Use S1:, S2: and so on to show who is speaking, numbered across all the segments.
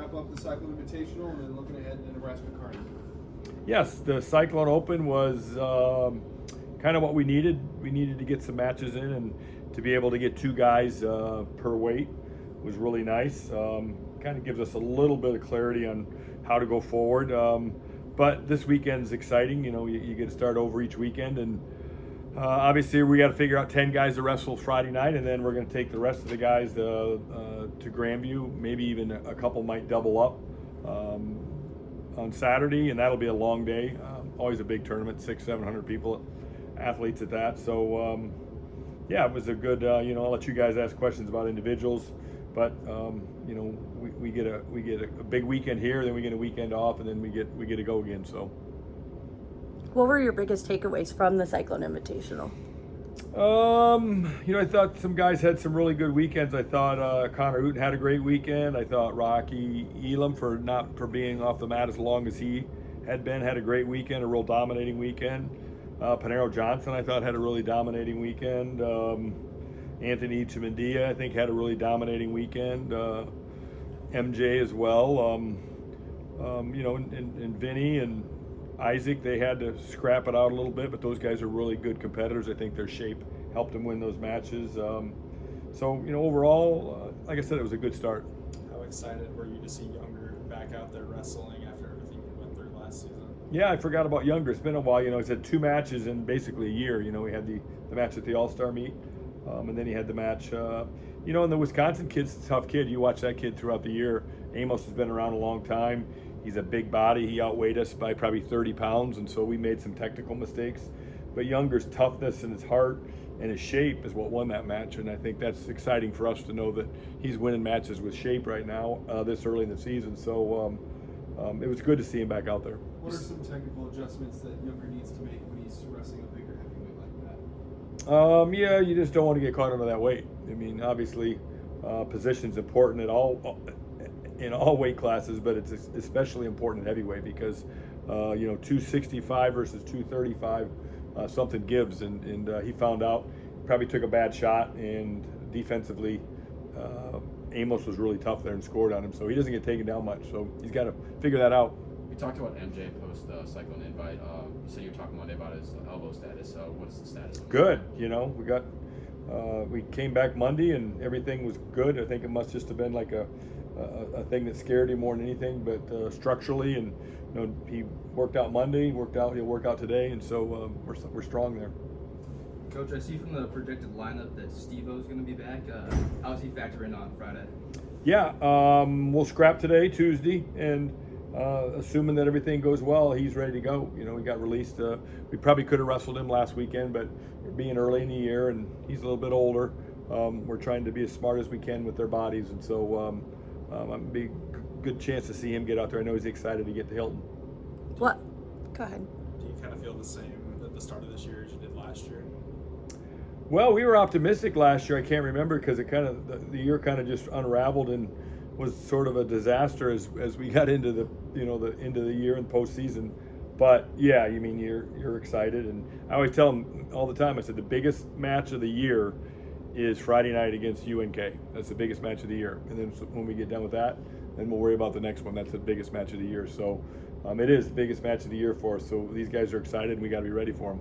S1: wrap up the Cyclone Invitational and then looking ahead to Nebraska Carney.
S2: Yes, the Cyclone Open was kind of what we needed. We needed to get some matches in, and to be able to get 2 guys per weight was really nice. Kind of gives us a little bit of clarity on how to go forward. But this weekend's exciting. You know, you get to start over each weekend, and obviously we got to figure out 10 guys to wrestle Friday night, and then we're going to take the rest of the guys to Grandview. Maybe even a couple might double up on Saturday, and that'll be a long day. Always a big tournament, 600-700 people, athletes at that. So yeah, it was a good. I'll let you guys ask questions about individuals, but we get a big weekend here, then we get a weekend off, and then we get to go again. So.
S3: What were your biggest takeaways from the Cyclone Invitational?
S2: I thought some guys had some really good weekends. I thought Connor Hooten had a great weekend. I thought Rocky Elam, for being off the mat as long as he had been, had a great weekend, a real dominating weekend. Panero Johnson, I thought, had a really dominating weekend. Anthony Chimendia, I think, had a really dominating weekend. MJ as well. And Vinny and Isaac, they had to scrap it out a little bit, but those guys are really good competitors. I think their shape helped them win those matches. Overall, like I said, it was a good start.
S4: How excited were you to see Younger back out there wrestling after everything he went through last season?
S2: Yeah, I forgot about Younger. It's been a while. He's had 2 matches in basically a year. He had the match at the All-Star meet, and then he had the match. And the Wisconsin kid's a tough kid. You watch that kid throughout the year. Amos has been around a long time. He's a big body. He outweighed us by probably 30 pounds, and so we made some technical mistakes. But Younger's toughness and his heart and his shape is what won that match, and I think that's exciting for us to know that he's winning matches with shape right now, this early in the season. So it was good to see him back out there.
S1: What are some technical adjustments that Younger needs to make when he's wrestling a bigger heavyweight like that?
S2: You just don't want to get caught under that weight. I mean, obviously, position's important in all weight classes, but it's especially important in heavyweight because 265 versus 235, something gives, and he found out. Probably took a bad shot, and defensively Amos was really tough there and scored on him, so he doesn't get taken down much, so he's got to figure that out.
S5: We talked about MJ post Cyclone Invite. You said you were talking Monday about his elbow status. What is the status?
S2: Good. We came back Monday and everything was good. I think it must just have been like a thing that scared him more than anything, but structurally, and he worked out Monday, he'll work out today, and so we're strong there.
S6: Coach, I see from the predicted lineup that Steve-O's going to be back. How does he factor in on Friday?
S2: Yeah, we'll scrap today, Tuesday, and assuming that everything goes well, he's ready to go. He got released. We probably could have wrestled him last weekend, but being early in the year and he's a little bit older, we're trying to be as smart as we can with their bodies, and so it'd be a good chance to see him get out there. I know he's excited to get to Hilton.
S3: What? Go ahead.
S4: Do you kind of feel the same at the start of this year as you did last year?
S2: Well, we were optimistic last year. I can't remember because it the year kind of just unraveled and was sort of a disaster as we got into the end of the year and postseason. But yeah, you're excited, and I always tell them all the time. I said the biggest match of the year is Friday night against UNK. That's the biggest match of the year, and then when we get done with that, then we'll worry about the next one. That's the biggest match of the year. So it is the biggest match of the year for us. So these guys are excited, and we got to be ready for them.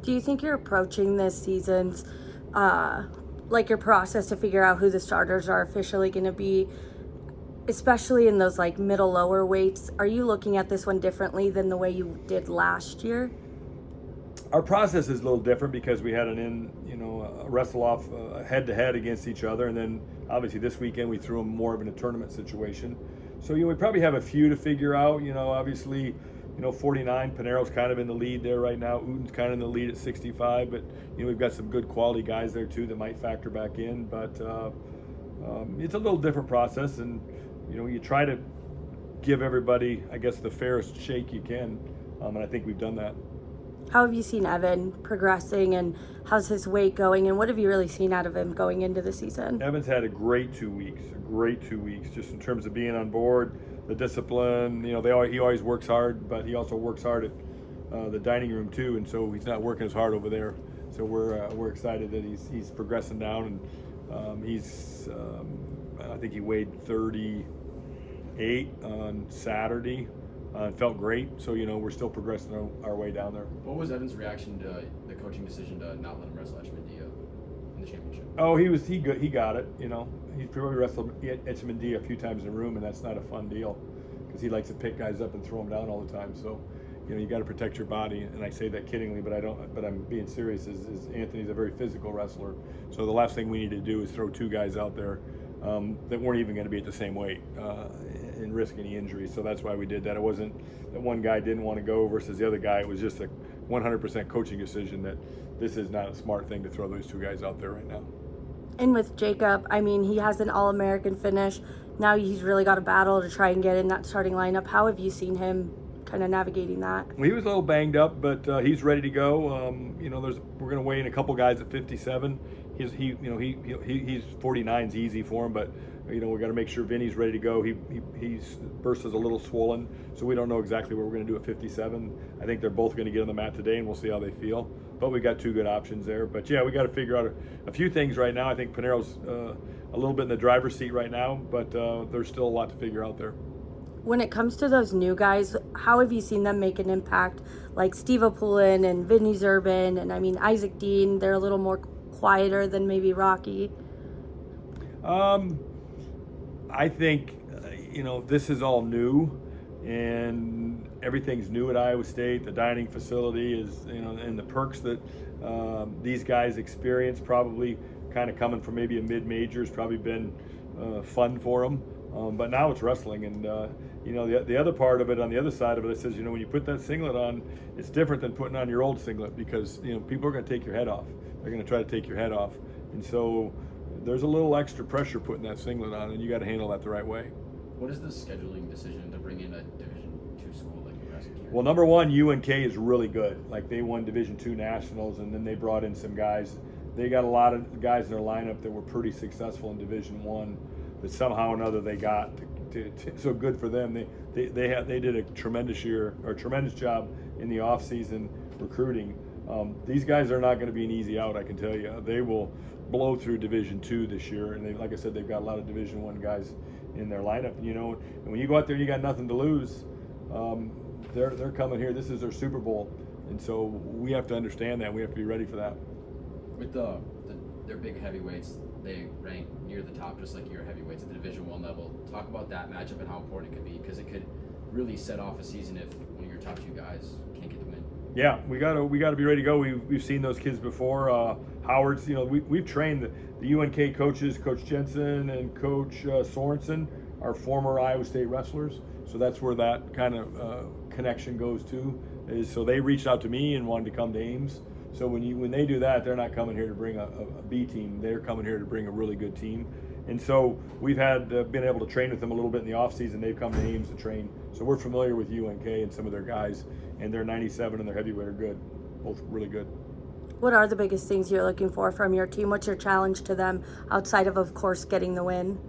S3: Do you think you're approaching this season's your process to figure out who the starters are officially going to be, especially in those middle lower weights? Are you looking at this one differently than the way you did last year?
S2: Our process is a little different because we had a wrestle off head to head against each other, and then obviously this weekend we threw them more of in a tournament situation. So we probably have a few to figure out. Obviously, 49, Panero's kind of in the lead there right now. Uten's kind of in the lead at 65, but we've got some good quality guys there too that might factor back in. But it's a little different process, and you try to give everybody, I guess, the fairest shake you can, and I think we've done that.
S3: How have you seen Evan progressing, and how's his weight going, and what have you really seen out of him going into the season?
S2: Evan's had a great 2 weeks, just in terms of being on board, the discipline. He always works hard, but he also works hard at the dining room too, and so he's not working as hard over there. So we're excited that he's progressing down, and I think he weighed 30. 8 on Saturday. Felt great. So, we're still progressing our way down there.
S5: What was Evan's reaction to the coaching decision to not let him wrestle Etchemandia in the championship?
S2: Oh, he got it. He's probably wrestled Etchemandia a few times in a room, and that's not a fun deal because he likes to pick guys up and throw them down all the time. So, you got to protect your body, and I say that kiddingly, but I don't. But I'm being serious. Is Anthony's a very physical wrestler, so the last thing we need to do is throw 2 guys out there that weren't even going to be at the same weight and risk any injuries. So that's why we did that. It wasn't that one guy didn't want to go versus the other guy. It was just a 100% coaching decision that this is not a smart thing to throw those 2 guys out there right now.
S3: And with Jacob, I mean, he has an All-American finish. Now he's really got a battle to try and get in that starting lineup. How have you seen him kind of navigating that?
S2: Well, he was a little banged up, but he's ready to go. We're going to weigh in a couple guys at 57. He's 49's easy for him, but we got to make sure Vinny's ready to go. He's burst is a little swollen, so we don't know exactly what we're going to do at 57. I think they're both going to get on the mat today, and we'll see how they feel. But we got 2 good options there. But yeah, we got to figure out a few things right now. I think Pinero's a little bit in the driver's seat right now, but there's still a lot to figure out there.
S3: When it comes to those new guys, how have you seen them make an impact? Like Steve Pullen and Vinny Zerban, and I mean Isaac Dean, they're a little more quieter than maybe Rocky.
S2: I think, this is all new, and everything's new at Iowa State. The dining facility is, and the perks that these guys experience, probably kind of coming from maybe a mid-major, has probably been fun for them. But now it's wrestling, and the other part of it, on the other side of it, it says, when you put that singlet on, it's different than putting on your old singlet because people are going to take your head off. They're going to try to take your head off, and so there's a little extra pressure putting that singlet on, and you got to handle that the right way.
S5: What is the scheduling decision to bring in a Division II school like Nebraska?
S2: Well, number one, UNK is really good. Like, they won Division II nationals, and then they brought in some guys. They got a lot of guys in their lineup that were pretty successful in Division I, but somehow or another they got so good for them. They did a tremendous job in the off season recruiting. These guys are not going to be an easy out, I can tell you. They will blow through Division II this year, and like I said, they've got a lot of Division I guys in their lineup. And when you go out there, you got nothing to lose. They're coming here. This is their Super Bowl, and so we have to understand that. We have to be ready for that.
S5: With their big heavyweights, they rank near the top, just like your heavyweights at the Division I level. Talk about that matchup and how important it could be, because it could really set off a season if one of your top 2 guys can't get the win.
S2: Yeah, we gotta be ready to go. We've seen those kids before. Howard's, we've trained the UNK coaches, Coach Jensen and Coach Sorensen, are former Iowa State wrestlers. So that's where that kind of connection goes to. So they reached out to me and wanted to come to Ames. So when they do that, they're not coming here to bring a B team. They're coming here to bring a really good team. And so we've been able to train with them a little bit in the off season. They've come to Ames to train. So we're familiar with UNK and some of their guys, and their 97 and their heavyweight are good, both really good.
S3: What are the biggest things you're looking for from your team? What's your challenge to them outside of course, getting the win?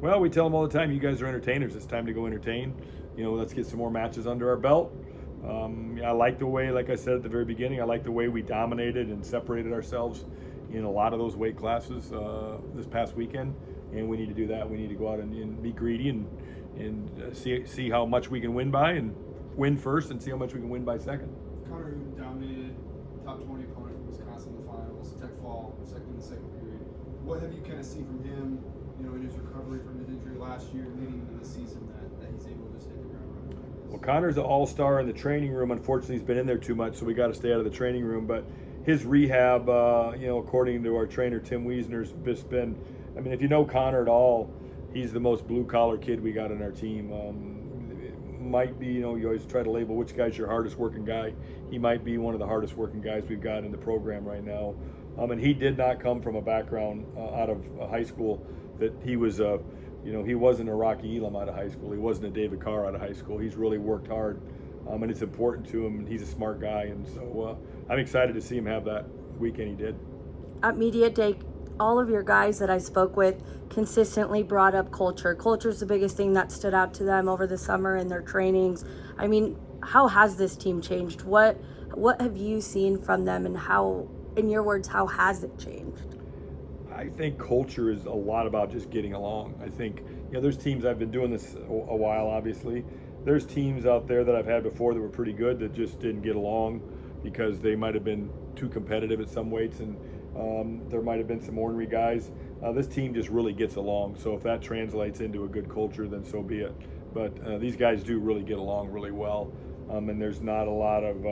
S2: Well, we tell them all the time, you guys are entertainers. It's time to go entertain. Let's get some more matches under our belt. I like the way, like I said at the very beginning, I like the way we dominated and separated ourselves in a lot of those weight classes this past weekend, and we need to do that. We need to go out and be greedy and see how much we can win by, and win first, and see how much we can win by second.
S1: Connor, who dominated top 20 opponent from Wisconsin in the finals, Tech Fall, in the second period. What have you kind of seen from him, in his recovery from his injury last year, leading into the season, that he's able to just hit the ground running?
S2: Well, Connor's an all-star in the training room. Unfortunately, he's been in there too much, so we got to stay out of the training room. But his rehab, according to our trainer Tim Wiesner's been. I mean, if you know Connor at all, he's the most blue-collar kid we got on our team. Might be, you always try to label which guy's your hardest working guy. He might be one of the hardest working guys we've got in the program right now. And he did not come from a background out of high school that he was he wasn't a Rocky Elam out of high school. He wasn't a David Carr out of high school. He's really worked hard, and it's important to him. He's a smart guy, and so I'm excited to see him have that weekend he did.
S3: At Media Day, all of your guys that I spoke with consistently brought up culture. Culture is the biggest thing that stood out to them over the summer in their trainings. I mean, how has this team changed? What have you seen from them, and how, in your words, how has it changed?
S2: I think culture is a lot about just getting along. I think, know, there's teams, I've been doing this a while, obviously. There's teams out there that I've had before that were pretty good that just didn't get along because they might have been too competitive at some weights, and there might have been some ornery guys. This team just really gets along, so if that translates into a good culture, then so be it. But these guys do really get along really well, and there's not a lot of,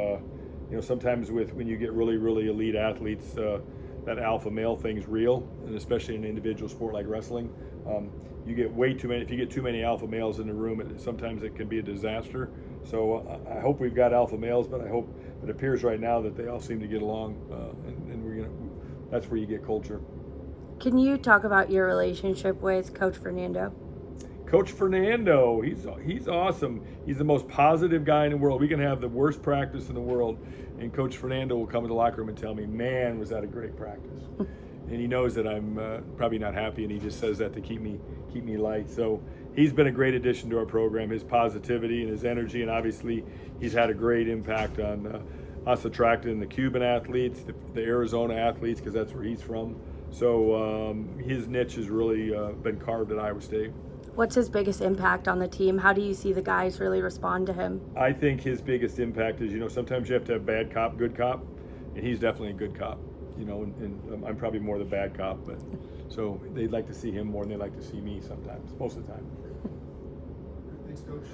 S2: you know, sometimes when you get really, really elite athletes, that alpha male thing's real, and especially in an individual sport like wrestling. You get way too many. If you get too many alpha males in the room, sometimes it can be a disaster. So I hope we've got alpha males, but I hope it appears right now that they all seem to get along, and we're gonna. That's where you get culture.
S3: Can you talk about your relationship with Coach Fernando?
S2: Coach Fernando, he's awesome. He's the most positive guy in the world. We can have the worst practice in the world, and Coach Fernando will come to the locker room and tell me, "Man, was that a great practice." And he knows that I'm probably not happy, and he just says that to keep me light. So he's been a great addition to our program. His positivity and his energy, and obviously he's had a great impact on us attracting the Cuban athletes, the Arizona athletes, because that's where he's from. So his niche has really been carved at Iowa State.
S3: What's his biggest impact on the team? How do you see the guys really respond to him?
S2: I think his biggest impact is, you know, sometimes you have to have bad cop, good cop, and he's definitely a good cop. You know, and I'm probably more the bad cop, but so they'd like to see him more than they like to see me sometimes, most of the time.
S1: Thanks, Coach.